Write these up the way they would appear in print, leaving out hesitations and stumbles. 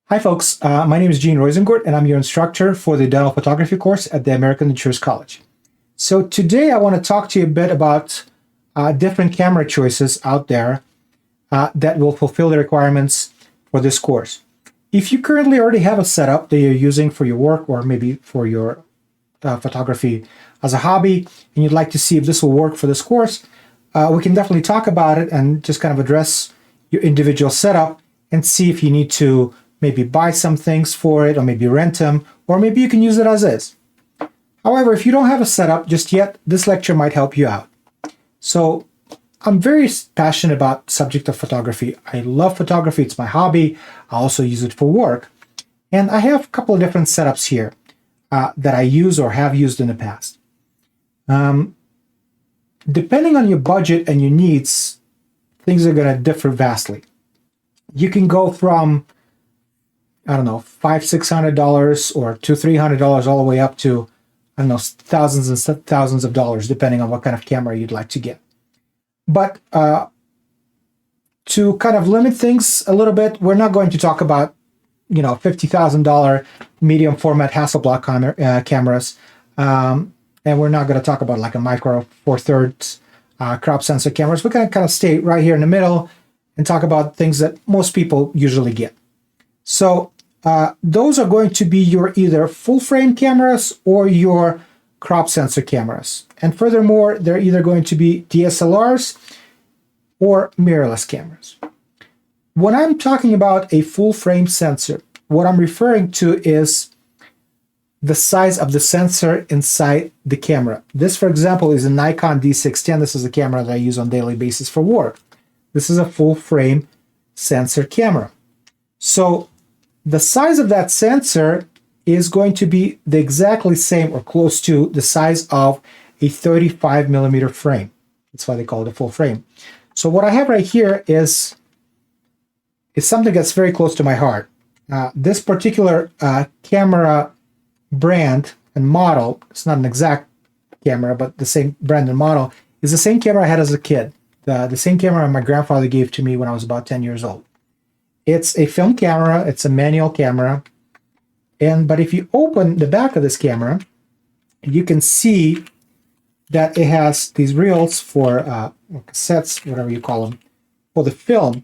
Hi folks, my name is Gene Roisengort and I'm your instructor for the dental photography course at the American Insurance College. So today I want to talk to you a bit about different camera choices out there that will fulfill the requirements for this course. If you currently already have a setup that you're using for your work or maybe for your photography as a hobby and you'd like to see if this will work for this course, we can definitely talk about it and just kind of address your individual setup and see if you need to maybe buy some things for it, or maybe rent them, or maybe you can use it as is. However, if you don't have a setup just yet, this lecture might help you out. So I'm very passionate about the subject of photography. I love photography, it's my hobby. I also use it for work. And I have a couple of different setups here that I use or have used in the past. Depending on your budget and your needs, things are going to differ vastly. You can go from $500-$600 or $200-$300 all the way up to, thousands and thousands of dollars, depending on what kind of camera you'd like to get. But to kind of limit things a little bit, we're not going to talk about, $50,000 medium format Hasselblad cameras. And we're not going to talk about like a micro four thirds crop sensor cameras. We're going to kind of stay right here in the middle and talk about things that most people usually get. So those are going to be your either full frame cameras or your crop sensor cameras. And furthermore, they're either going to be DSLRs or mirrorless cameras. When I'm talking about a full frame sensor, what I'm referring to is the size of the sensor inside the camera. This, for example, is a Nikon D610. This is a camera that I use on a daily basis for work. This is a full frame sensor camera. So the size of that sensor is going to be the exactly same or close to the size of a 35 millimeter frame. That's why they call it a full frame. So what I have right here is something that's very close to my heart. This particular camera brand and model, it's not an exact camera, but the same brand and model, is the same camera I had as a kid. The same camera my grandfather gave to me when I was about 10 years old. It's a film camera, it's a manual camera, but if you open the back of this camera, you can see that it has these reels for cassettes, whatever you call them, for the film,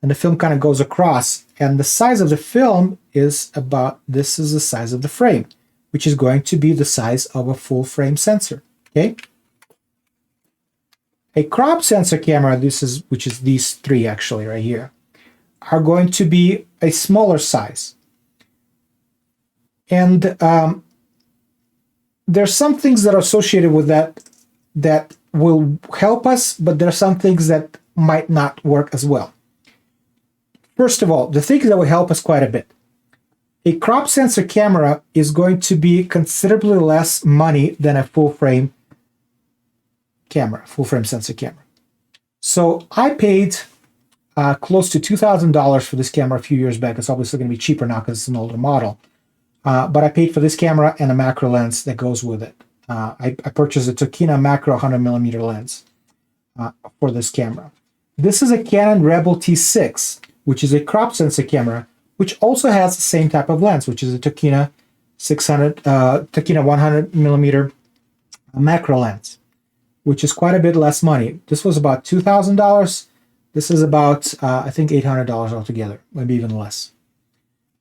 and the film kind of goes across, and the size of the film is this is the size of the frame, which is going to be the size of a full frame sensor, okay? A crop sensor camera, which is these three actually right here, are going to be a smaller size. And there's some things that are associated with that will help us, but there are some things that might not work as well. First of all, the things that will help us quite a bit. A crop sensor camera is going to be considerably less money than a full frame sensor camera. So I paid close to $2,000 for this camera a few years back. It's obviously going to be cheaper now because it's an older model. But I paid for this camera and a macro lens that goes with it. I purchased a Tokina macro 100mm lens for this camera. This is a Canon Rebel T6, which is a crop sensor camera, which also has the same type of lens, which is a Tokina 100mm macro lens, which is quite a bit less money. This was about $2,000. This is about, I think, $800 altogether, maybe even less.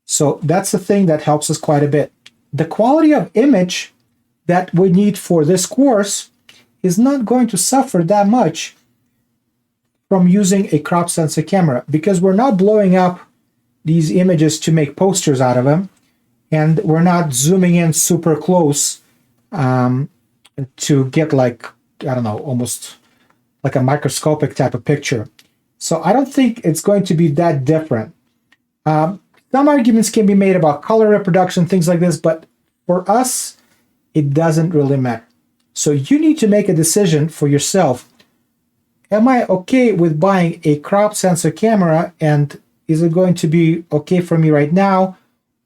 So that's the thing that helps us quite a bit. The quality of image that we need for this course is not going to suffer that much from using a crop sensor camera, because we're not blowing up these images to make posters out of them, and we're not zooming in super close to get almost like a microscopic type of picture. So I don't think it's going to be that different. Some arguments can be made about color reproduction, things like this, but for us, it doesn't really matter. So you need to make a decision for yourself. Am I okay with buying a crop sensor camera, and is it going to be okay for me right now,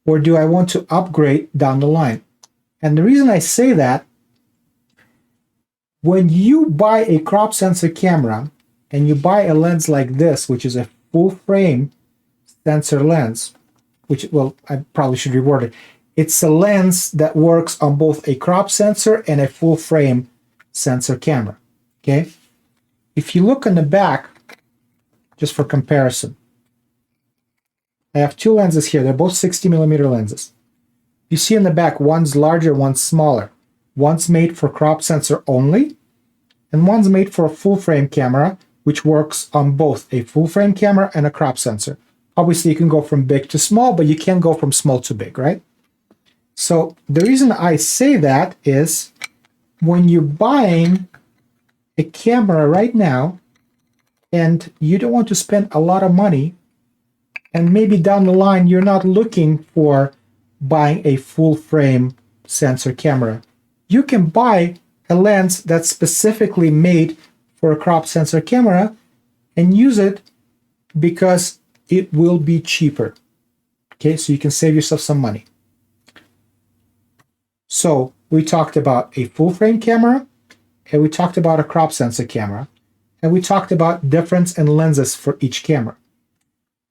or do I want to upgrade down the line? And the reason I say that, when you buy a crop sensor camera and you buy a lens like this, which is a full frame sensor lens, which, well, I probably should reword it. It's a lens that works on both a crop sensor and a full frame sensor camera, okay? If you look on the back, just for comparison, I have two lenses here. They're both 60 millimeter lenses. You see in the back, one's larger, one's smaller. One's made for crop sensor only, and one's made for a full frame camera, which works on both a full frame camera and a crop sensor. Obviously, you can go from big to small, but you can't go from small to big, right? So the reason I say that is when you're buying a camera right now and you don't want to spend a lot of money, and maybe down the line you're not looking for buying a full frame sensor camera, you can buy a lens that's specifically made for a crop sensor camera and use it because it will be cheaper. Okay, so you can save yourself some money. So we talked about a full frame camera, and we talked about a crop sensor camera, and we talked about difference in lenses for each camera.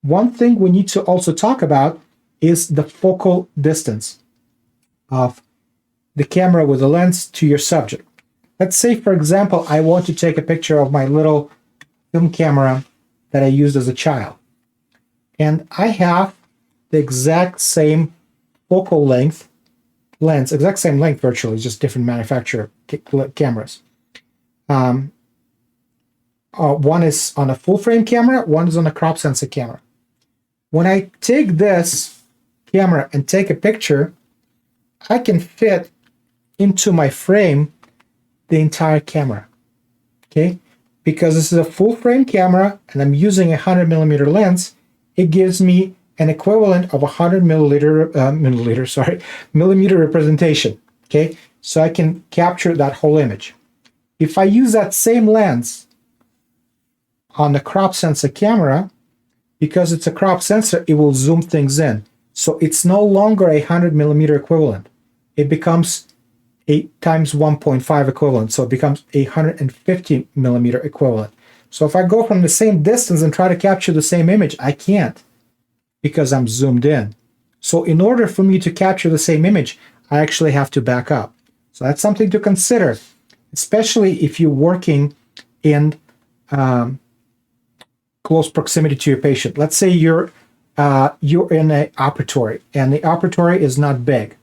One thing we need to also talk about is the focal distance of the camera with the lens to your subject. Let's say, for example, I want to take a picture of my little film camera that I used as a child. And I have the exact same focal length lens, exact same length virtually, just different manufacturer cameras. One is on a full frame camera, one is on a crop sensor camera. When I take this camera and take a picture, I can fit into my frame the entire camera, okay? Because this is a full frame camera and I'm using a 100 millimeter lens, it gives me an equivalent of 100 millimeter representation, okay? So I can capture that whole image. If I use that same lens on the crop sensor camera, because it's a crop sensor, it will zoom things in. So it's no longer a 100 millimeter equivalent. It becomes 8 times 1.5 equivalent. So it becomes a 150 millimeter equivalent. So if I go from the same distance and try to capture the same image, I can't because I'm zoomed in. So in order for me to capture the same image, I actually have to back up. So that's something to consider, especially if you're working in close proximity to your patient. Let's say you're in an operatory and the operatory is not big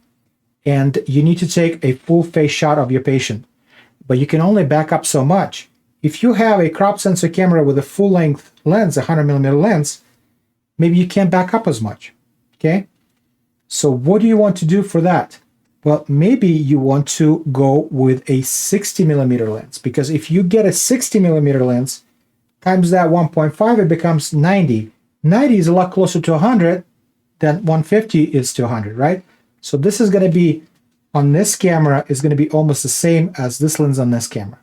and you need to take a full face shot of your patient, but you can only back up so much. If you have a crop sensor camera with a full length lens, a 100 millimeter lens, maybe you can't back up as much, okay? So what do you want to do for that? Well, maybe you want to go with a 60 millimeter lens, because if you get a 60 millimeter lens, times that 1.5, it becomes 90. 90 is a lot closer to 100 than 150 is to 100, right? So this is going to be, on this camera, is going to be almost the same as this lens on this camera.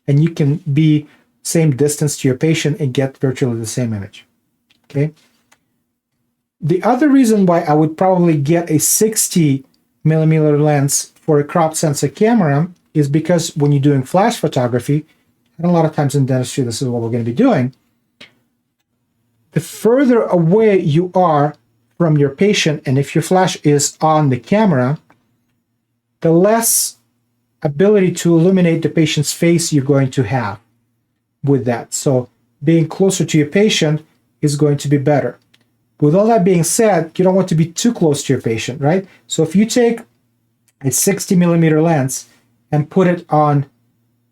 And you can be same distance to your patient and get virtually the same image, okay? The other reason why I would probably get a 60 millimeter lens for a crop sensor camera is because when you're doing flash photography, and a lot of times in dentistry, this is what we're going to be doing, the further away you are from your patient, and if your flash is on the camera, the less ability to illuminate the patient's face you're going to have with that. So being closer to your patient is going to be better. With all that being said, you don't want to be too close to your patient, right? So if you take a 60 millimeter lens and put it on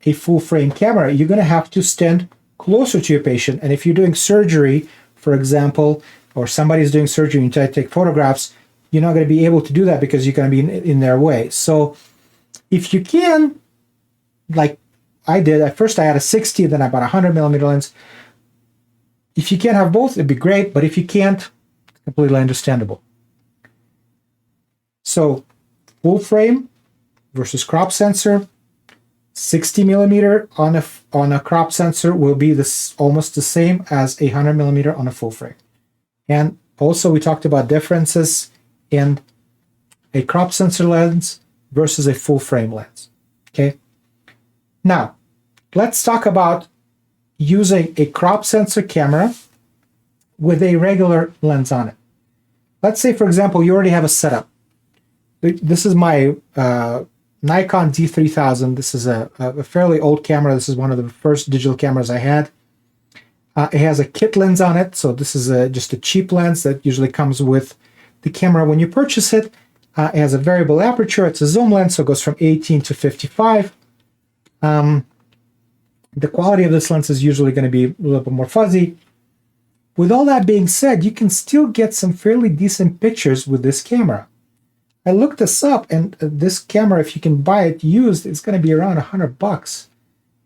a full frame camera, you're going to have to stand closer to your patient. And if you're doing surgery, for example, or somebody's doing surgery and you try to take photographs, you're not going to be able to do that because you're going to be in their way. So if you can, like I did, at first I had a 60, then I bought a 100 millimeter lens. If you can't have both, it'd be great, but if you can't, completely understandable. So full frame versus crop sensor, 60 millimeter on a crop sensor will be almost the same as a 100 millimeter on a full frame. And also we talked about differences in a crop sensor lens versus a full frame lens. Okay. Now let's talk about using a crop sensor camera with a regular lens on it. let's say, for example, you already have a setup. This is my Nikon D3000. This is a fairly old camera. This is one of the first digital cameras I had. It has a kit lens on it, so this is just a cheap lens that usually comes with the camera when you purchase it. It has a variable aperture. It's a zoom lens, so it goes from 18 to 55. The quality of this lens is usually going to be a little bit more fuzzy. With all that being said, you can still get some fairly decent pictures with this camera. I looked this up, and this camera, if you can buy it used, it's going to be around $100.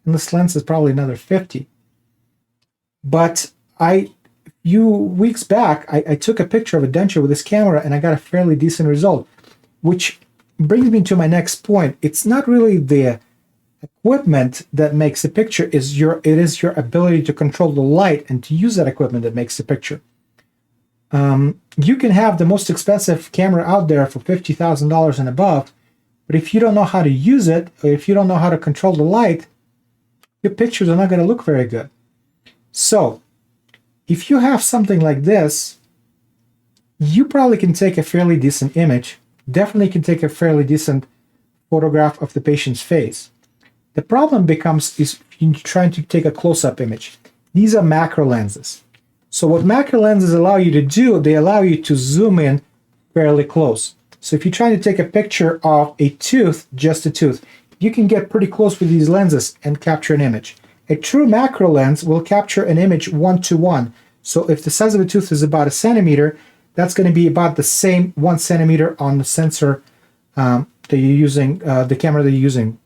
And this lens is probably another 50. But a few weeks back, I took a picture of a denture with this camera, and I got a fairly decent result, which brings me to my next point. It's not really the equipment that makes the picture, it is your ability to control the light and to use that equipment that makes the picture. You can have the most expensive camera out there for $50,000 and above, but if you don't know how to use it, or if you don't know how to control the light, your pictures are not going to look very good. So, if you have something like this, you probably can take a fairly decent image, definitely can take a fairly decent photograph of the patient's face. The problem becomes is you're trying to take a close-up image. These are macro lenses. So what macro lenses allow you to do, they allow you to zoom in fairly close. So if you're trying to take a picture of a tooth, just a tooth, you can get pretty close with these lenses and capture an image. A true macro lens will capture an image 1:1. So if the size of a tooth is about 1 centimeter, that's going to be about the same 1 centimeter on the sensor that you're using, the camera that you're using,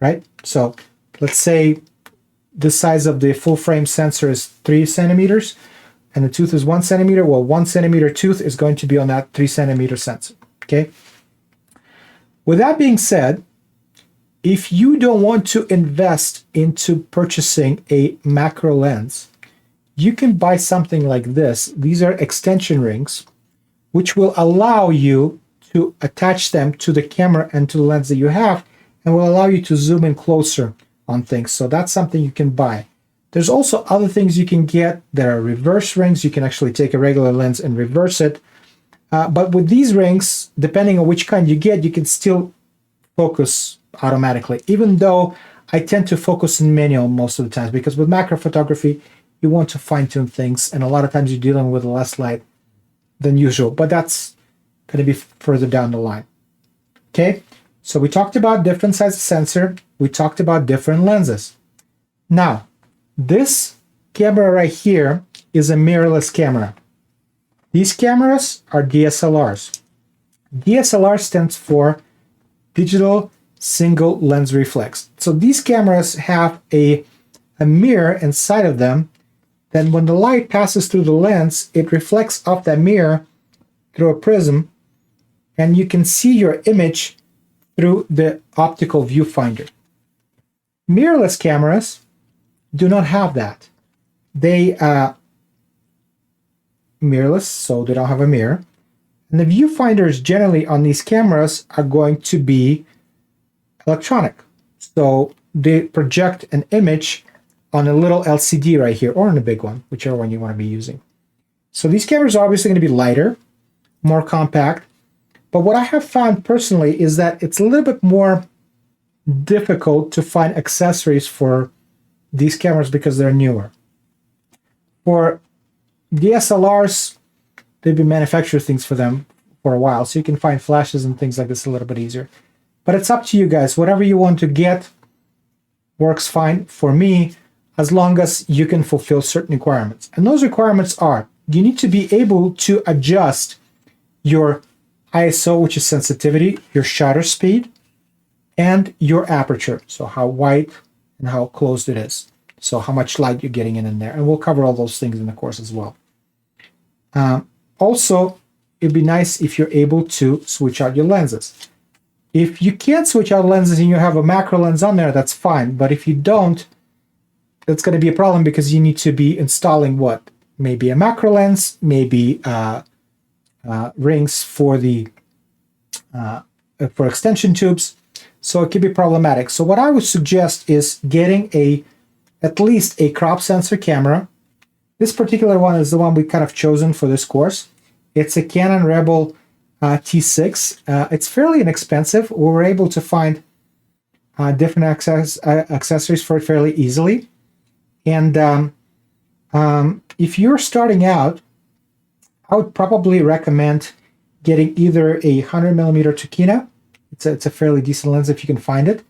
right? So let's say the size of the full frame sensor is 3 centimeters and the tooth is 1 centimeter. Well, 1 centimeter tooth is going to be on that 3 centimeter sensor, okay? With that being said, if you don't want to invest into purchasing a macro lens, you can buy something like this. These are extension rings, which will allow you to attach them to the camera and to the lens that you have, and will allow you to zoom in closer on things. So that's something you can buy. There's also other things you can get. There are reverse rings. You can actually take a regular lens and reverse it. But with these rings, depending on which kind you get, you can still focus automatically, even though I tend to focus in manual most of the times, because with macro photography, you want to fine-tune things, and a lot of times you're dealing with less light than usual, but that's going to be further down the line. Okay, so we talked about different sizes of sensor. We talked about different lenses. Now, this camera right here is a mirrorless camera. These cameras are DSLRs. DSLR stands for Digital Single Lens Reflex. So these cameras have a mirror inside of them. Then when the light passes through the lens, it reflects off that mirror through a prism, and you can see your image through the optical viewfinder. Mirrorless cameras do not have that. They mirrorless, so they don't have a mirror. And the viewfinders generally on these cameras are going to be electronic. So they project an image on a little LCD right here, or on a big one, whichever one you want to be using. So these cameras are obviously going to be lighter, more compact. But what I have found personally is that it's a little bit more difficult to find accessories for these cameras because they're newer. For DSLRs, they've been manufacturing things for them for a while, so you can find flashes and things like this a little bit easier. But it's up to you guys. Whatever you want to get works fine for me, as long as you can fulfill certain requirements. And those requirements are, you need to be able to adjust your ISO, which is sensitivity, your shutter speed, and your aperture. So how wide and how closed it is. So how much light you're getting in there. And we'll cover all those things in the course as well. Also, it'd be nice if you're able to switch out your lenses. If you can't switch out lenses and you have a macro lens on there, that's fine. But if you don't, that's going to be a problem, because you need to be installing what? Maybe a macro lens, maybe rings for the for extension tubes. So it could be problematic. So what I would suggest is getting at least a crop sensor camera. This particular one is the one we kind of chosen for this course. It's a Canon Rebel T6. It's fairly inexpensive. We were able to find different accessories for it fairly easily. And if you're starting out, I would probably recommend getting either a 100mm Tokina. It's a fairly decent lens if you can find it.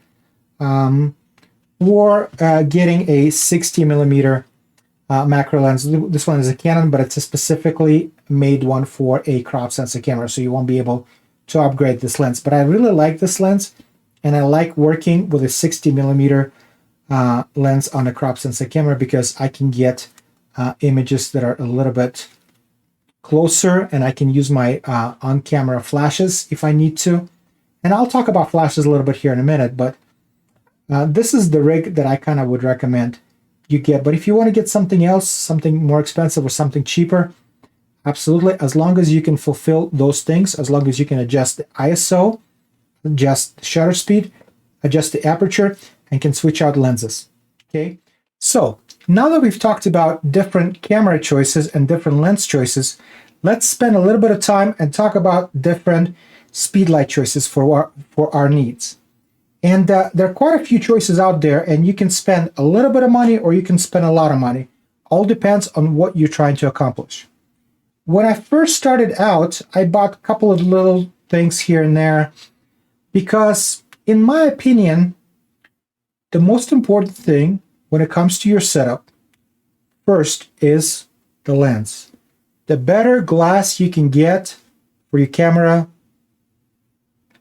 Or getting a 60mm macro lens. This one is a Canon, but it's a specifically made one for a crop sensor camera, so you won't be able to upgrade this lens. But I really like this lens, and I like working with a 60mm lens on a crop sensor camera because I can get images that are a little bit closer, and I can use my on-camera flashes if I need to. And I'll talk about flashes a little bit here in a minute, but this is the rig that I kind of would recommend you get. But if you want to get something else, something more expensive or something cheaper, absolutely, as long as you can fulfill those things, as long as you can adjust the ISO, adjust the shutter speed, adjust the aperture, and can switch out lenses. Okay, so now that we've talked about different camera choices and different lens choices, let's spend a little bit of time and talk about different speed light choices for our needs. And there are quite a few choices out there, and you can spend a little bit of money or you can spend a lot of money. All depends on what you're trying to accomplish. When I first started out, I bought a couple of little things here and there because, in my opinion, the most important thing when it comes to your setup, first is the lens. The better glass you can get for your camera,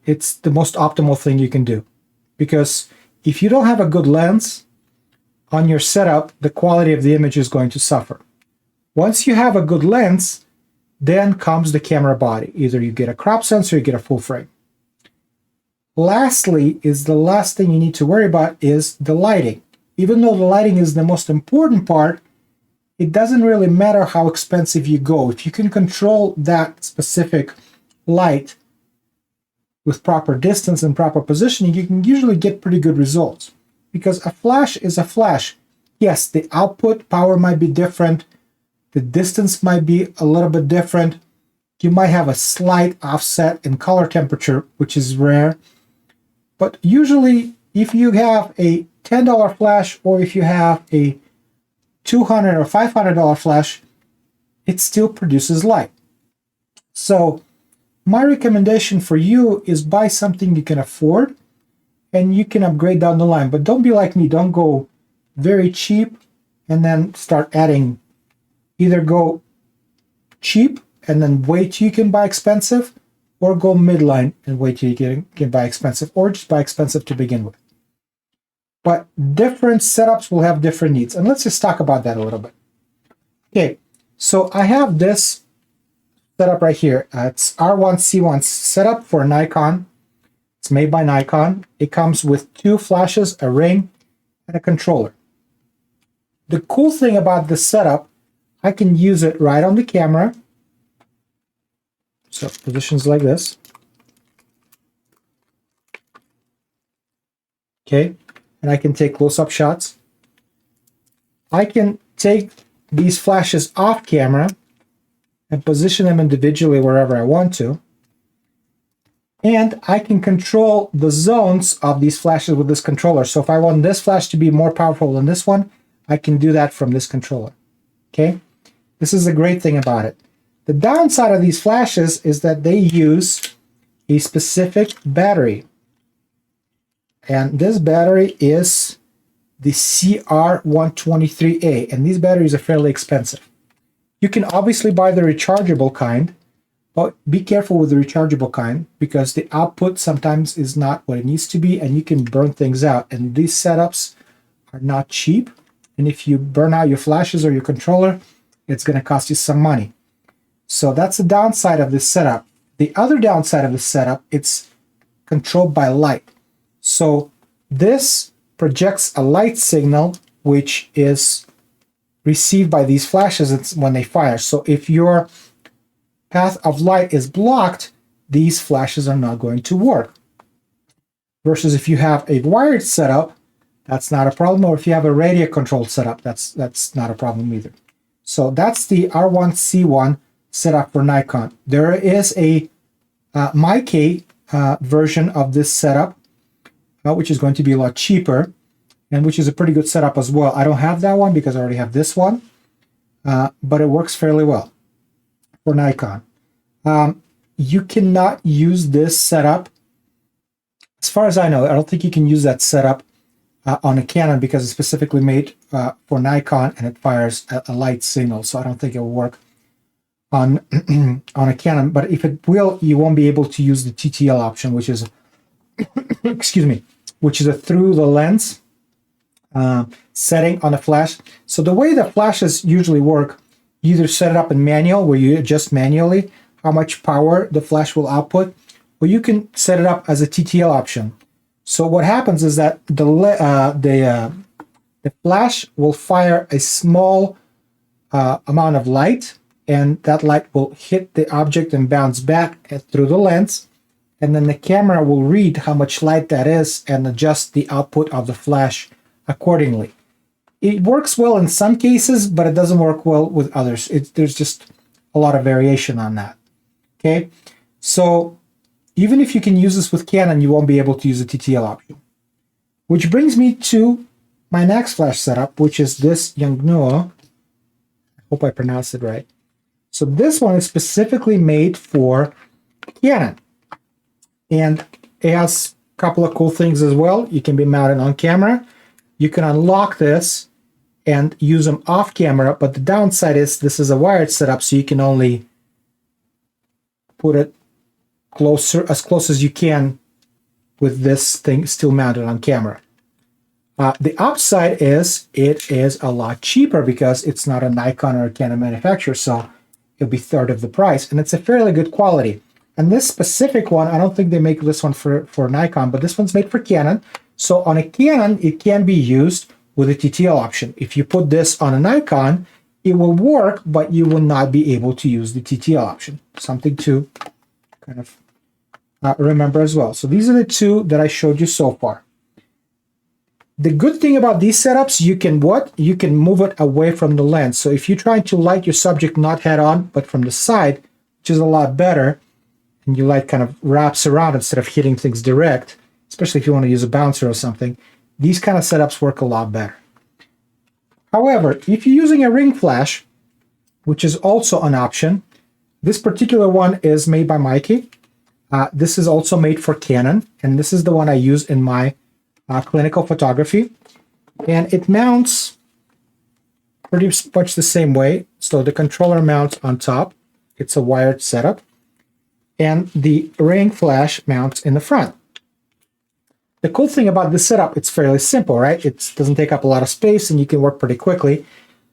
it's the most optimal thing you can do. Because if you don't have a good lens on your setup, the quality of the image is going to suffer. Once you have a good lens, then comes the camera body. Either you get a crop sensor or you get a full frame. Lastly, is the last thing you need to worry about is the lighting. Even though the lighting is the most important part, it doesn't really matter how expensive you go. If you can control that specific light with proper distance and proper positioning, you can usually get pretty good results. Because a flash is a flash. Yes, the output power might be different. The distance might be a little bit different. You might have a slight offset in color temperature, which is rare. But usually, if you have a $10 flash or if you have a $200 or $500 flash, it still produces light. So my recommendation for you is buy something you can afford and you can upgrade down the line. But don't be like me. Don't go very cheap and then start adding. Either go cheap and then wait till you can buy expensive, or go midline and wait till you can buy expensive, or just buy expensive to begin with. But different setups will have different needs. And let's just talk about that a little bit. Okay, so I have this setup right here. It's R1C1 setup for Nikon. It's made by Nikon. It comes with 2 flashes, a ring, and a controller. The cool thing about this setup, I can use it right on the camera. So positions like this. Okay, and I can take close-up shots. I can take these flashes off camera and position them individually wherever I want to. And I can control the zones of these flashes with this controller. So if I want this flash to be more powerful than this one, I can do that from this controller. Okay, this is a great thing about it. The downside of these flashes is that they use a specific battery. And this battery is the CR123A, and these batteries are fairly expensive. You can obviously buy the rechargeable kind, but be careful with the rechargeable kind because the output sometimes is not what it needs to be and you can burn things out. And these setups are not cheap. And if you burn out your flashes or your controller, it's going to cost you some money. So that's the downside of this setup. The other downside of this setup, it's controlled by light. So this projects a light signal which is received by these flashes when they fire. So if your path of light is blocked, these flashes are not going to work. Versus if you have a wired setup, that's not a problem. Or if you have a radio controlled setup, that's not a problem either. So that's the R1C1 setup for Nikon. There is a MyK version of this setup, which is going to be a lot cheaper, and which is a pretty good setup as well. I don't have that one because I already have this one, but it works fairly well for Nikon. You cannot use this setup, as far as I know. I don't think you can use that setup on a Canon because it's specifically made for Nikon and it fires a light signal, so I don't think it will work on on a Canon. But if it will, you won't be able to use the TTL option, which is excuse me, which is a through the lens setting on a flash. So the way the flashes usually work, you either set it up in manual, where you adjust manually how much power the flash will output, or you can set it up as a TTL option. So what happens is that the flash will fire a small amount of light, and that light will hit the object and bounce back through the lens, and then the camera will read how much light that is and adjust the output of the flash accordingly. It works well in some cases, but it doesn't work well with others. There's just a lot of variation on that. Okay, so even if you can use this with Canon, you won't be able to use the TTL option. Which brings me to my next flash setup, which is this Yongnuo. I hope I pronounced it right. So this one is specifically made for Canon. And it has a couple of cool things as well. You can be mounted on camera. You can unlock this and use them off camera, but the downside is this is a wired setup, so you can only put it as close as you can with this thing still mounted on camera. The upside is it is a lot cheaper because it's not a Nikon or a Canon manufacturer, so it'll be third of the price, and it's a fairly good quality. And this specific one, I don't think they make this one for Nikon, but this one's made for Canon. So on a Canon, it can be used with a TTL option. If you put this on a Nikon, it will work, but you will not be able to use the TTL option. Something to kind of remember as well. So these are the two that I showed you so far. The good thing about these setups, you can move it away from the lens. So if you're trying to light your subject not head on, but from the side, which is a lot better, and your light kind of wraps around instead of hitting things direct, especially if you want to use a bouncer or something, these kind of setups work a lot better. However, if you're using a ring flash, which is also an option, this particular one is made by MyK. This is also made for Canon, and this is the one I use in my clinical photography. And it mounts pretty much the same way. So the controller mounts on top. It's a wired setup. And the ring flash mounts in the front. The cool thing about this setup, it's fairly simple, right? It doesn't take up a lot of space and you can work pretty quickly.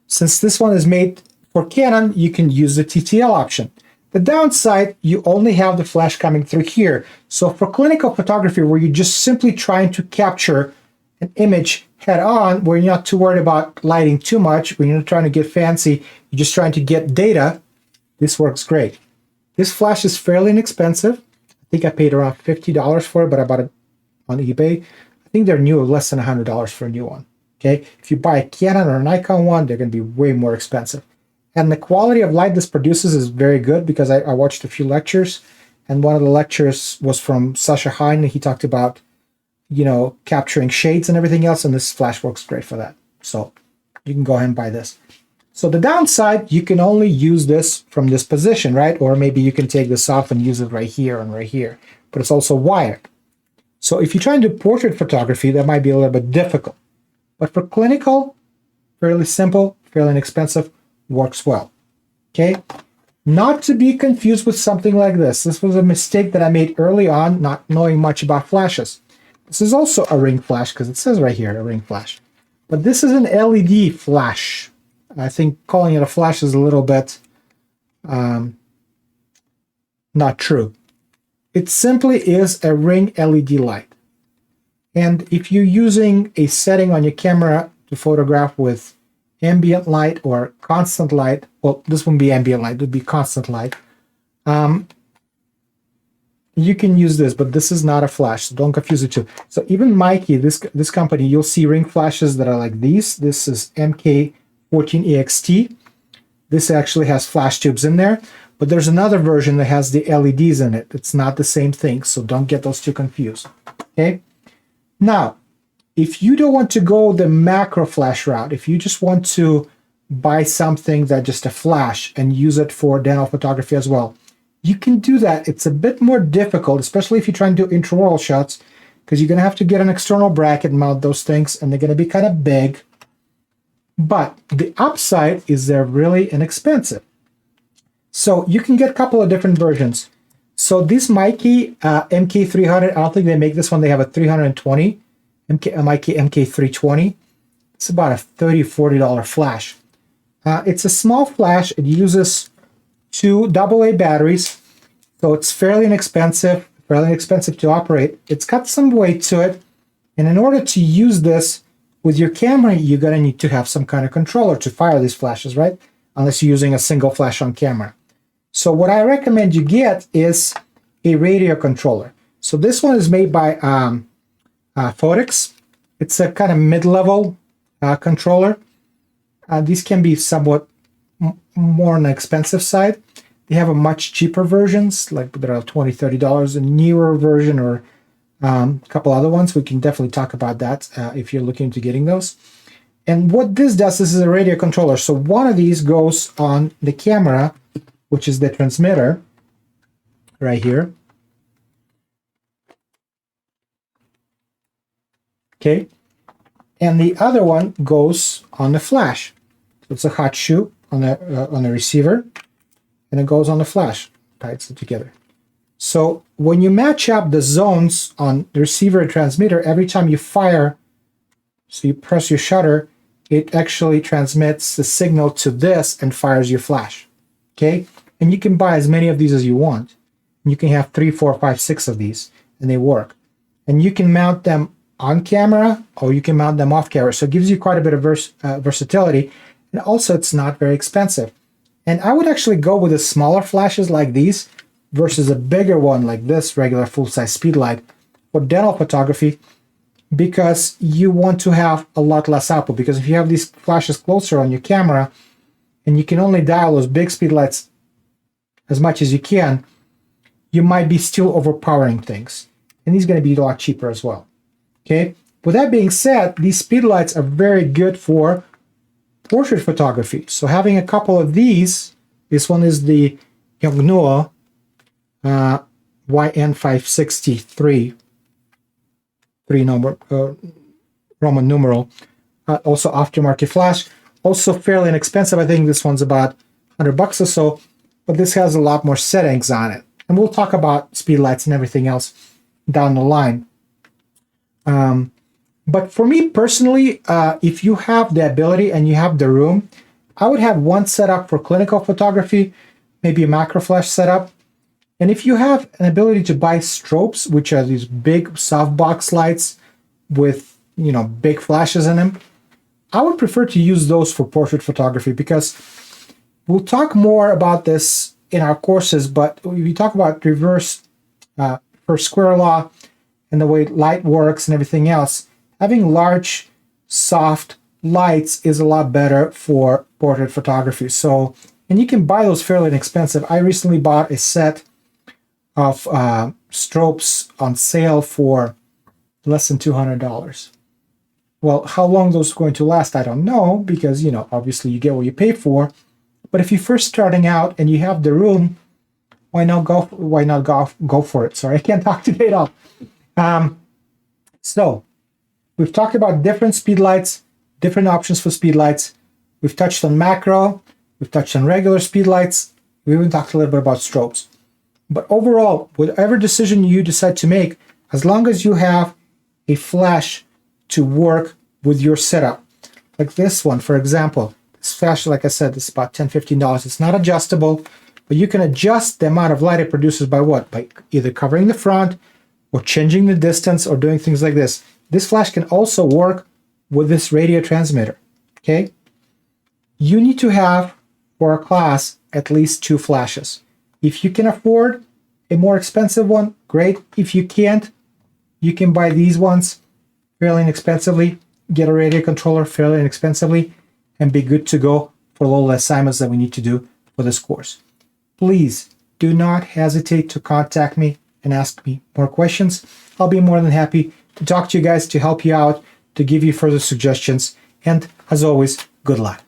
Since this one is made for Canon, you can use the TTL option. The downside, you only have the flash coming through here. So for clinical photography, where you're just simply trying to capture an image head on, where you're not too worried about lighting too much, when you're not trying to get fancy, you're just trying to get data, this works great. This flash is fairly inexpensive. I think I paid around $50 for it, but I bought it on eBay. I think they're new, less than $100 for a new one. Okay, if you buy a Canon or a Nikon one, they're going to be way more expensive. And the quality of light this produces is very good, because I watched a few lectures, and one of the lectures was from Sasha Hein, and he talked about, capturing shades and everything else, and this flash works great for that. So you can go ahead and buy this. So the downside, you can only use this from this position, right? Or maybe you can take this off and use it right here and right here, but it's also wired. So if you're trying to do portrait photography, that might be a little bit difficult. But for clinical, fairly simple, fairly inexpensive, works well. Okay? Not to be confused with something like this. This was a mistake that I made early on, not knowing much about flashes. This is also a ring flash, because it says right here, a ring flash. But this is an LED flash. I think calling it a flash is a little bit not true. It simply is a ring LED light. And if you're using a setting on your camera to photograph with ambient light or constant light, well, this wouldn't be ambient light, it would be constant light. You can use this, but this is not a flash, so don't confuse the two. So even MyK, this company, you'll see ring flashes that are like these. This is MK14EXT. This actually has flash tubes in there, but there's another version that has the LEDs in it. It's not the same thing, so don't get those two confused. Okay. Now, if you don't want to go the macro flash route, if you just want to buy something that just a flash and use it for dental photography as well, you can do that. It's a bit more difficult, especially if you're trying to do intraoral shots, because you're going to have to get an external bracket and mount those things, and they're going to be kind of big. But the upside is they're really inexpensive. So you can get a couple of different versions. So this Mikey MK300, I don't think they make this one. They have a 320, Mikey MK320. It's about a $30, $40 flash. It's a small flash. It uses 2 AA batteries, so it's fairly inexpensive to operate. It's got some weight to it, and in order to use this with your camera, you're going to need to have some kind of controller to fire these flashes, right? Unless you're using a single flash on camera. So what I recommend you get is a radio controller. So this one is made by Photix. It's a kind of mid-level controller. These can be somewhat more on the expensive side. They have a much cheaper versions, like there are $20, $30, a newer version, or a couple other ones. We can definitely talk about that if you're looking into getting those. And what this does, this is a radio controller. So one of these goes on the camera, which is the transmitter right here. Okay. And the other one goes on the flash. So it's a hot shoe on the receiver, and it goes on the flash, ties it together. So when you match up the zones on the receiver and transmitter, every time you fire, so you press your shutter, it actually transmits the signal to this and fires your flash. Okay? And you can buy as many of these as you want. You can have 3, 4, 5, 6 of these, and they work. And you can mount them on camera, or you can mount them off camera. So it gives you quite a bit of versatility. And also, it's not very expensive. And I would actually go with the smaller flashes like these versus a bigger one like this regular full-size speed light for dental photography, because you want to have a lot less output. Because if you have these flashes closer on your camera and you can only dial those big speed lights as much as you can, you might be still overpowering things. And these are going to be a lot cheaper as well. Okay. With that being said, these speed lights are very good for portrait photography. So having a couple of these, this one is the Yongnuo YN563, 3 number Roman numeral, also aftermarket flash, also fairly inexpensive. I think this one's about $100 or so, but this has a lot more settings on it. And we'll talk about speed lights and everything else down the line. But for me personally, if you have the ability and you have the room, I would have one setup for clinical photography, maybe a macro flash setup. And if you have an ability to buy strobes, which are these big softbox lights with, you know, big flashes in them, I would prefer to use those for portrait photography, because we'll talk more about this in our courses. But if you talk about reverse first square law and the way light works and everything else, having large, soft lights is a lot better for portrait photography. So, and you can buy those fairly inexpensive. I recently bought a set of strobes on sale for less than $200. Well, how long those are going to last, I don't know, because, you know, obviously you get what you pay for. But if you're first starting out and you have the room, why not go for it? Sorry, I can't talk today at all. So we've talked about different speed lights, different options for speed lights. We've touched on macro. We've touched on regular speed lights. We even talked a little bit about strobes. But overall, whatever decision you decide to make, as long as you have a flash to work with your setup, like this one, for example, this flash, like I said, is about $10, $15. It's not adjustable, but you can adjust the amount of light it produces by what? By either covering the front or changing the distance or doing things like this. This flash can also work with this radio transmitter, okay? You need to have, for a class, at least 2 flashes. If you can afford a more expensive one, great. If you can't, you can buy these ones fairly inexpensively, get a radio controller fairly inexpensively, and be good to go for all the assignments that we need to do for this course. please do not hesitate to contact me and ask me more questions. I'll be more than happy to talk to you guys, to help you out, to give you further suggestions. And as always, good luck.